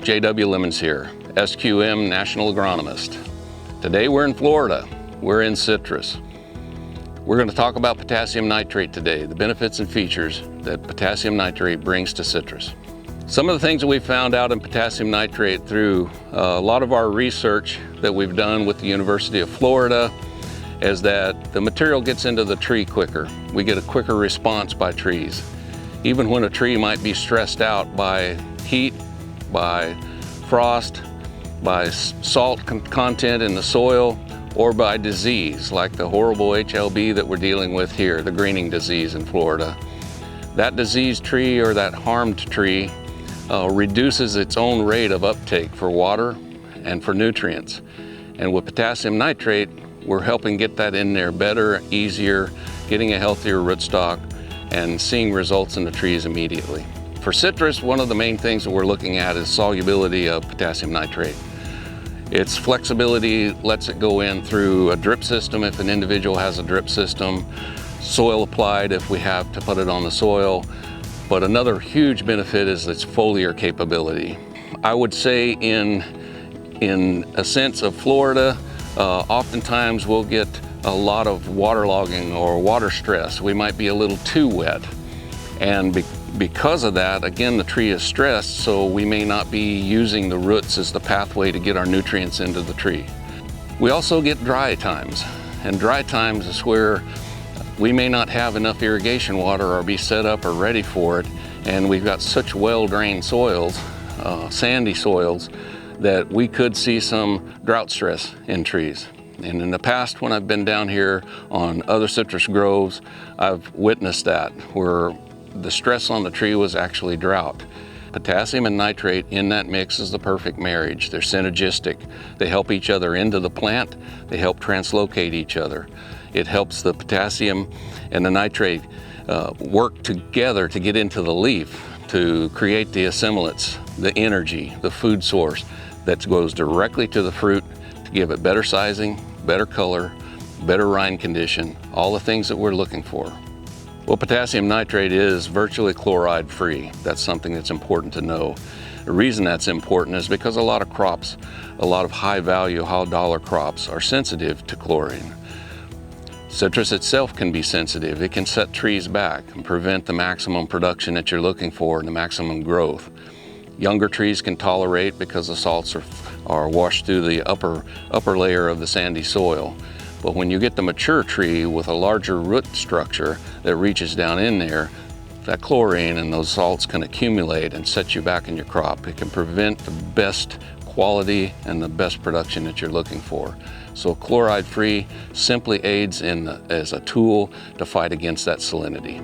J.W. Lemons here, SQM National Agronomist. Today we're in Florida. We're in citrus. We're going to talk about potassium nitrate today, the benefits and features that potassium nitrate brings to citrus. Some of the things that we found out in potassium nitrate through a lot of our research that we've done with the University of Florida is that the material gets into the tree quicker. We get a quicker response by trees. Even when a tree might be stressed out by heat, by frost, by salt content in the soil, or by disease, like the horrible HLB that we're dealing with here, the greening disease in Florida. That diseased tree or that harmed tree reduces its own rate of uptake for water and for nutrients. And with potassium nitrate, we're helping get that in there better, easier, getting a healthier rootstock, and seeing results in the trees immediately. For citrus, one of the main things that we're looking at is solubility of potassium nitrate. Its flexibility lets it go in through a drip system if an individual has a drip system, soil applied if we have to put it on the soil. But another huge benefit is its foliar capability. I would say in a sense of Florida, oftentimes we'll get a lot of waterlogging or water stress. We might be a little too wet. And because of that, again, the tree is stressed, so we may not be using the roots as the pathway to get our nutrients into the tree. We also get dry times, and dry times is where we may not have enough irrigation water or be set up or ready for it, and we've got such well-drained soils, sandy soils, that we could see some drought stress in trees. And in the past, when I've been down here on other citrus groves, I've witnessed that, where the stress on the tree was actually drought. Potassium and nitrate in that mix is the perfect marriage. They're synergistic. They help each other into the plant. They help translocate each other. It helps the potassium and the nitrate work together to get into the leaf to create the assimilates, the energy, the food source that goes directly to the fruit to give it better sizing, better color, better rind condition, all the things that we're looking for. Well, potassium nitrate is virtually chloride free. That's something that's important to know. The reason that's important is because a lot of crops, a lot of high value, high dollar crops are sensitive to chlorine. Citrus itself can be sensitive. It can set trees back and prevent the maximum production that you're looking for and the maximum growth. Younger trees can tolerate because the salts are washed through the upper layer of the sandy soil. But when you get the mature tree with a larger root structure that reaches down in there, that chlorine and those salts can accumulate and set you back in your crop. It can prevent the best quality and the best production that you're looking for. So chloride-free simply aids as a tool to fight against that salinity.